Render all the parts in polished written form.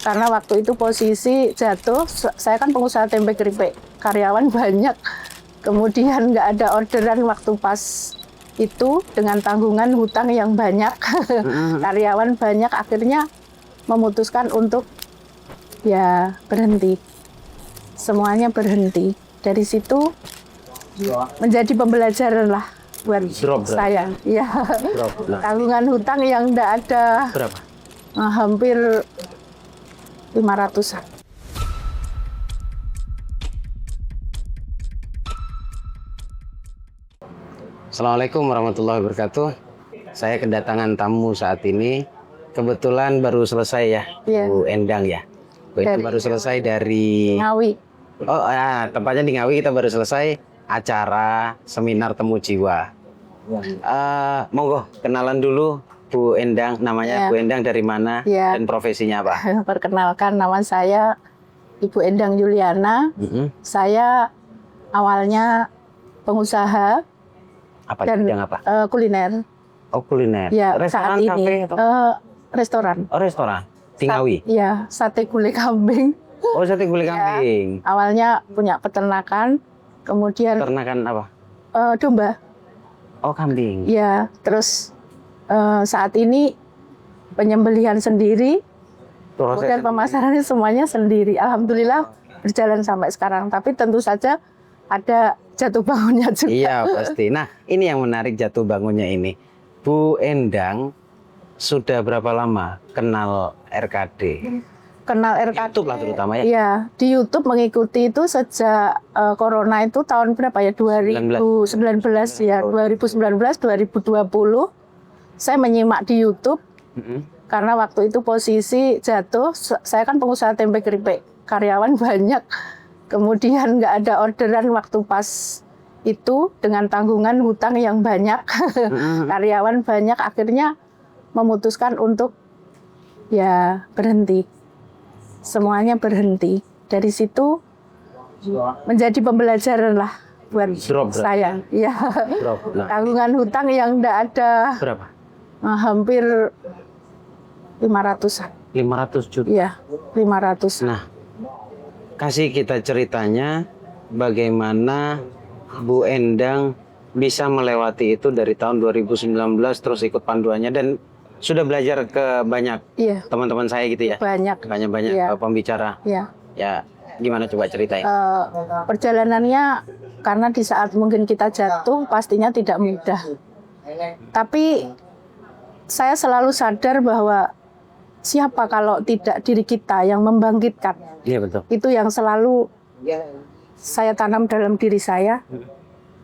Karena waktu itu posisi jatuh, saya kan pengusaha tempe keripik, karyawan banyak, kemudian nggak ada orderan waktu pas itu dengan tanggungan hutang yang banyak, karyawan banyak, akhirnya memutuskan untuk ya berhenti, semuanya berhenti. Dari situ menjadi pembelajaran lah buat saya. Ya, tanggungan hutang yang nggak ada. Berapa? Hampir 500-an. Assalamualaikum warahmatullahi wabarakatuh. Saya kedatangan tamu saat ini. Kebetulan baru selesai ya, Bu Endang ya. Bu Endang baru selesai dari Ngawi. Oh ya, tempatnya di Ngawi. Kita baru selesai acara seminar temu jiwa. Monggo kenalan dulu Bu Endang. Namanya Bu Endang dari mana dan profesinya apa? Perkenalkan, nama saya Ibu Endang Yuliana. Saya awalnya pengusaha. Apa dan bidang apa? Kuliner. Oh, kuliner. Ya, restoran, saat ini kafe atau? Restoran. Oh, restoran. Di Ngawi. Iya, sate gulai kambing. Oh, sate gulai kambing. Awalnya punya peternakan, kemudian Peternakan apa? Domba. Oh, kambing. Ya, terus saat ini penyembelihan sendiri, kemudian pemasarannya semuanya sendiri. Alhamdulillah berjalan sampai sekarang. Tapi tentu saja ada jatuh bangunnya juga. Iya, pasti. Nah, ini yang menarik jatuh bangunnya ini. Bu Endang sudah berapa lama kenal RKD? Kenal RKD. YouTube lah terutama ya? Iya, di YouTube mengikuti itu sejak Corona itu tahun berapa ya? 2019 ya, 2019, 2020. Saya menyimak di YouTube karena waktu itu posisi jatuh, saya kan pengusaha tempe keripik, karyawan banyak. Kemudian nggak ada orderan waktu pas itu dengan tanggungan hutang yang banyak, karyawan banyak, akhirnya memutuskan untuk ya berhenti. Semuanya berhenti. Dari situ menjadi pembelajaran lah buat saya. Ya, tanggungan hutang yang nggak ada. Berapa? Hampir 500-an. 500 juta. Iya, 500. Nah, kasih kita ceritanya bagaimana Bu Endang bisa melewati itu dari tahun 2019 terus ikut panduannya dan sudah belajar ke banyak teman-teman saya gitu ya. Banyak pembicara. Iya. Ya, gimana coba ceritain? Perjalanannya karena di saat mungkin kita jatuh pastinya tidak mudah. Tapi saya selalu sadar bahwa siapa kalau tidak diri kita yang membangkitkan. Iya, betul. Itu yang selalu saya tanam dalam diri saya.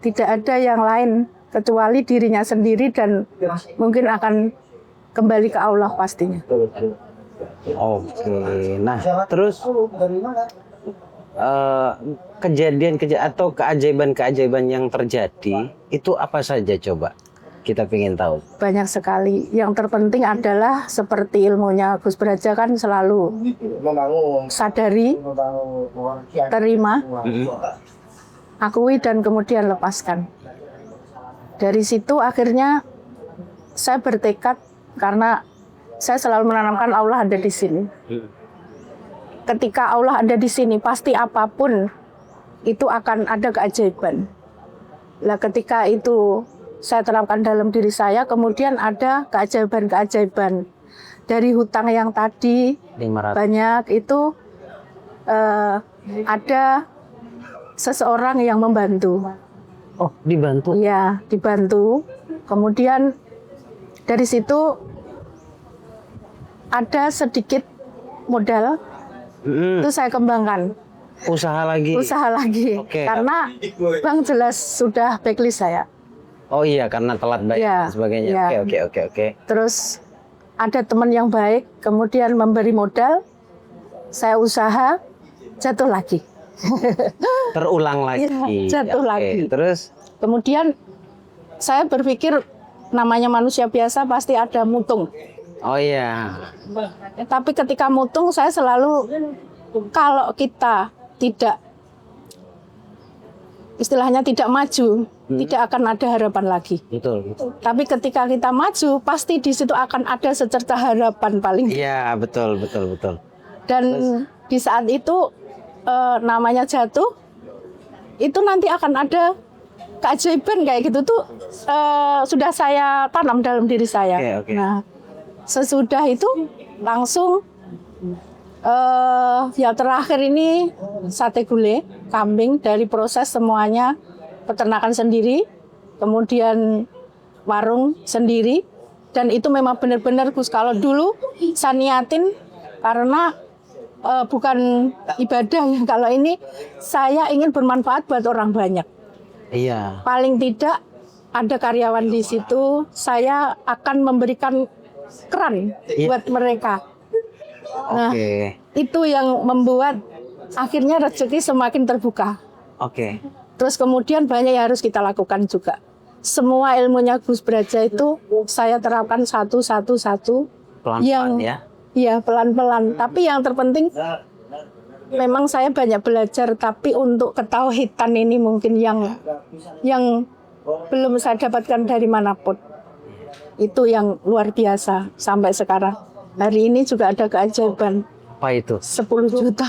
Tidak ada yang lain kecuali dirinya sendiri dan mungkin akan kembali ke Allah pastinya. Oke. Nah, terus kejadian atau keajaiban yang terjadi itu apa saja coba? Kita ingin tahu. Banyak sekali. Yang terpenting adalah seperti ilmunya Gus Braja kan selalu sadari, terima, akui dan kemudian lepaskan. Dari situ akhirnya saya bertekad karena saya selalu menanamkan Allah ada di sini. Ketika Allah ada di sini pasti apapun itu akan ada keajaiban. Lah ketika itu saya terapkan dalam diri saya, kemudian ada keajaiban-keajaiban. Dari hutang yang tadi 500. Banyak itu ada seseorang yang membantu. Oh, dibantu? Iya, dibantu. Kemudian dari situ ada sedikit modal, itu saya kembangkan. Usaha lagi? Usaha lagi. Karena Bang jelas sudah backlist saya. Oh iya, karena telat bayar dan sebagainya. Oke. Terus ada teman yang baik, kemudian memberi modal, saya usaha, jatuh lagi. Terulang lagi. Ya, jatuh lagi. Terus? Kemudian saya berpikir namanya manusia biasa pasti ada mutung. Oh iya. Tapi ketika mutung saya selalu, kalau kita tidak, istilahnya tidak maju, tidak akan ada harapan lagi. Betul. Tapi ketika kita maju, pasti di situ akan ada secerca harapan paling. Iya, betul. Dan di saat itu namanya jatuh, itu nanti akan ada keajaiban kayak gitu tuh sudah saya tanam dalam diri saya. Oke. Nah, sesudah itu langsung yang terakhir ini sate gulai kambing dari proses semuanya peternakan sendiri, kemudian warung sendiri, dan itu memang benar-benar Gus, kalau dulu saya niatin karena bukan ibadah ya, kalau ini saya ingin bermanfaat buat orang banyak. Iya. Paling tidak ada karyawan di situ, saya akan memberikan keran buat mereka. Nah, itu yang membuat akhirnya rezeki semakin terbuka. Terus kemudian banyak yang harus kita lakukan juga. Semua ilmunya Gus Braja itu saya terapkan satu. Pelan-pelan ya? Iya, pelan-pelan. Tapi yang terpenting memang saya banyak belajar, tapi untuk ketauhidan ini mungkin yang belum saya dapatkan dari manapun. Itu yang luar biasa sampai sekarang. Hari ini juga ada keajaiban. Apa itu? 10 juta.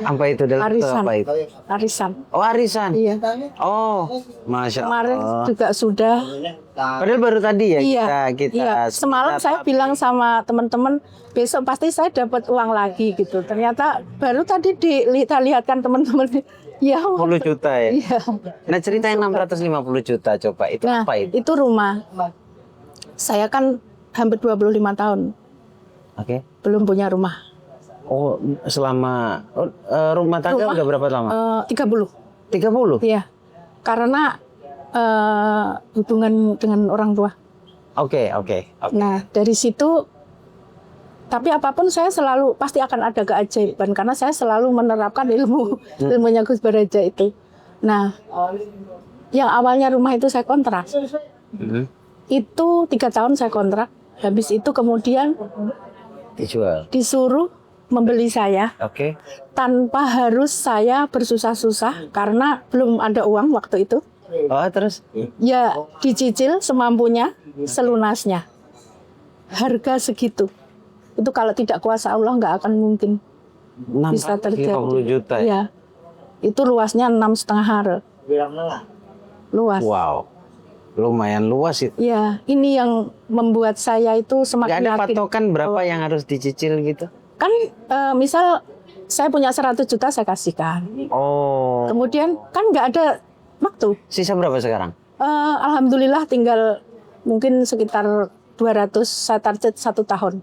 Apa itu? Arisan. Apa itu? Arisan. Oh, arisan. Iya. Oh, Masya Allah. Kemarin juga sudah. Padahal baru tadi ya kita. Iya. Semalam saya bilang sama teman-teman, besok pasti saya dapat uang lagi gitu. Ternyata baru tadi kita lihatkan teman-teman. Ya, 10 juta ya? Iya. Nah, cerita yang 650 juta coba. Itu apa itu? Itu rumah. Saya kan hampir 25 tahun. Belum punya rumah. Oh, selama rumah tangga udah berapa lama? 30. 30? Iya. Karena hubungan dengan orang tua. Oke. Nah, dari situ, tapi apapun saya selalu pasti akan ada keajaiban karena saya selalu menerapkan ilmunya Gus Braja itu. Nah, yang awalnya rumah itu saya kontrak. Itu 3 tahun saya kontrak. Habis itu kemudian dijual. Disuruh membeli saya. Tanpa harus saya bersusah-susah karena belum ada uang waktu itu. Oh, terus? Ya, dicicil semampunya, selunasnya. Harga segitu. Itu kalau tidak kuasa Allah nggak akan mungkin bisa terjadi. 650 juta ya? Ya. Itu luasnya 6,5 hare. Luas. Wow. Lumayan luas itu. Ya, ini yang membuat saya itu semakin yakin. Gak ada patokan berapa yang harus dicicil gitu? Kan misal saya punya 100 juta saya kasihkan. Oh. Kemudian kan nggak ada waktu. Sisa berapa sekarang? Alhamdulillah tinggal mungkin sekitar 200, saya target 1 tahun.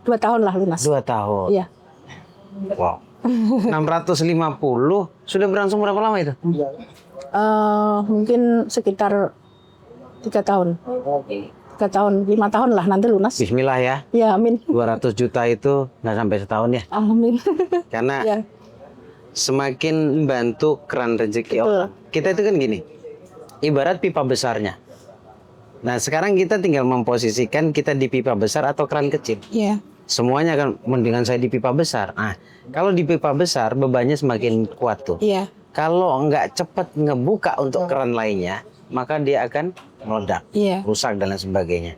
2 tahun lah lunas. 2 tahun? Iya. Wow. 650 sudah berlangsung berapa lama itu? Mungkin sekitar 3 tahun. 3 tahun, 5 tahun lah nanti lunas. Bismillah ya. Ya, amin. 200 juta itu nggak sampai setahun ya. Amin. Karena semakin bantu keran rezeki Allah. Kita itu kan gini, ibarat pipa besarnya. Nah sekarang kita tinggal memposisikan kita di pipa besar atau keran kecil. Iya. Semuanya kan mendingan saya di pipa besar. Nah kalau di pipa besar bebannya semakin kuat tuh. Iya. Kalau nggak cepat ngebuka untuk keran lainnya, maka dia akan meledak, rusak dan lain sebagainya.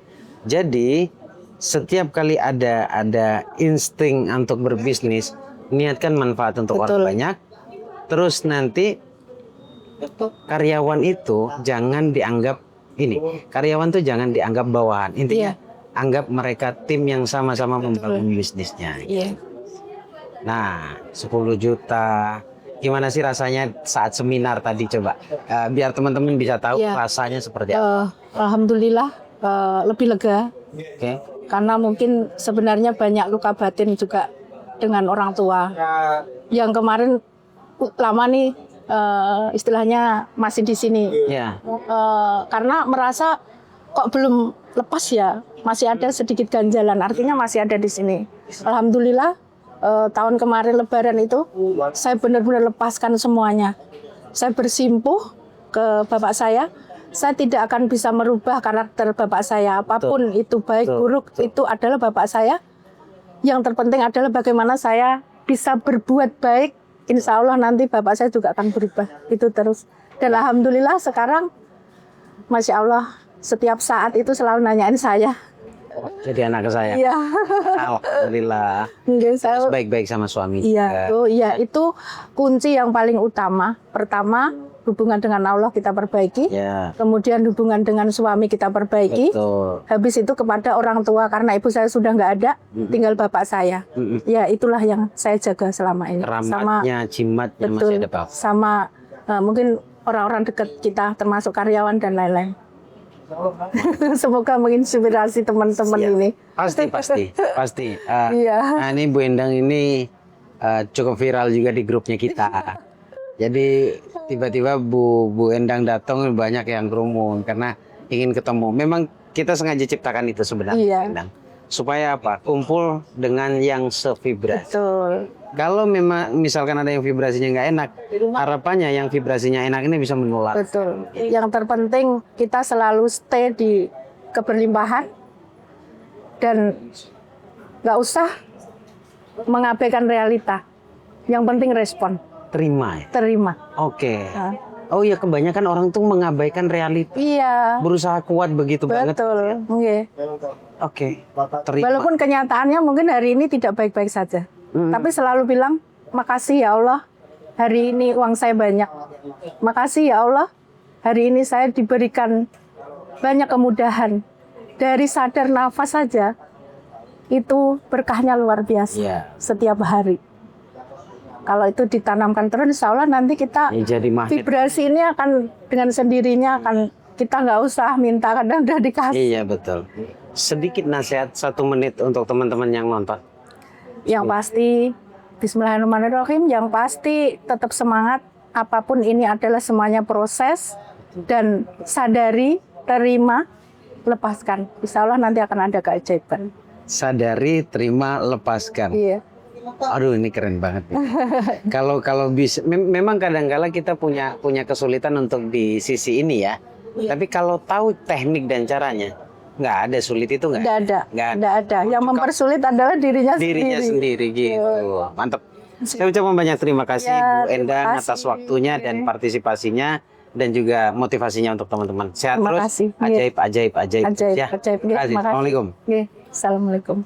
Jadi setiap kali ada insting untuk berbisnis, niatkan manfaat untuk orang banyak. Terus nanti karyawan itu jangan dianggap karyawan tuh jangan dianggap bawahan. Intinya anggap mereka tim yang sama-sama membangun bisnisnya. Nah, 10 juta. Gimana sih rasanya saat seminar tadi coba? Biar teman-teman bisa tahu rasanya seperti apa. Alhamdulillah lebih lega. Karena mungkin sebenarnya banyak luka batin juga dengan orang tua. Yang kemarin lama nih istilahnya masih di sini. Karena merasa kok belum lepas ya, masih ada sedikit ganjalan. Artinya masih ada di sini. Alhamdulillah. Tahun kemarin Lebaran itu saya benar-benar lepaskan semuanya. Saya bersimpuh ke bapak saya tidak akan bisa merubah karakter bapak saya apapun itu baik buruk itu adalah bapak saya. Yang terpenting adalah bagaimana saya bisa berbuat baik. Insya Allah nanti bapak saya juga akan berubah itu terus. Dan alhamdulillah sekarang Masya Allah setiap saat itu selalu nanyain saya Jadi anak saya. Iya. Alhamdulillah. Nggih, saya Terus baik-baik sama suami. iya, itu kunci yang paling utama. Pertama, hubungan dengan Allah kita perbaiki. Ya. Kemudian hubungan dengan suami kita perbaiki. Betul. Habis itu kepada orang tua, karena ibu saya sudah nggak ada, tinggal bapak saya. Ya, itulah yang saya jaga selama ini. Keramatnya, jimatnya Betul, masih ada Pak. sama mungkin orang-orang dekat kita, termasuk karyawan dan lain-lain. Semoga menginspirasi teman-teman ini. Pasti. Iya. Nah, ini Bu Endang ini cukup viral juga di grupnya kita. Jadi tiba-tiba Bu Endang datang, banyak yang kerumun karena ingin ketemu. Memang kita sengaja ciptakan itu sebenarnya, Iya. Bu Endang. Supaya apa? Kumpul dengan yang sevibrasi. Betul. Kalau memang misalkan ada yang vibrasinya nggak enak, harapannya yang vibrasinya enak ini bisa menular. Betul. Yang terpenting kita selalu stay di keberlimpahan dan nggak usah mengabaikan realita. Yang penting respon, Terima ya? terima. Oke. Nah. Oh iya, kebanyakan orang tuh mengabaikan realita. Iya. Berusaha kuat begitu banget. Betul. Nggih. Oke. Terima. Walaupun kenyataannya mungkin hari ini tidak baik-baik saja. Tapi selalu bilang, makasih ya Allah, hari ini uang saya banyak. Makasih ya Allah, hari ini saya diberikan banyak kemudahan. Dari sadar nafas saja, itu berkahnya luar biasa. Iya. Setiap hari. Kalau itu ditanamkan terus, insya Allah nanti kita Ya, jadi magnet. vibrasi ini akan dengan sendirinya akan kita nggak usah minta, kadang udah dikasih. Iya, betul. Sedikit nasihat 1 menit untuk teman-teman yang nonton. Yang pasti, Bismillahirrahmanirrahim, yang pasti tetap semangat. Apapun ini adalah semuanya proses. Dan sadari, terima, lepaskan. Insya Allah nanti akan ada keajaiban. Sadari, terima, lepaskan. Iya. Aduh, ini keren banget. Kalau bisa, memang kadang-kala kita punya kesulitan untuk di sisi ini ya. Tapi kalau tahu teknik dan caranya, nggak ada sulit itu nggak? Nggak ada. Yang mempersulit adalah dirinya sendiri gitu. Mantap. Saya ucapkan banyak terima kasih Ya, Bu Endang terima kasih. atas waktunya dan partisipasinya dan juga motivasinya untuk teman-teman. Sehat Terima terus. kasih. Ajaib. Ya. Ajaib. Terima kasih. Terima kasih. Assalamualaikum. Assalamualaikum.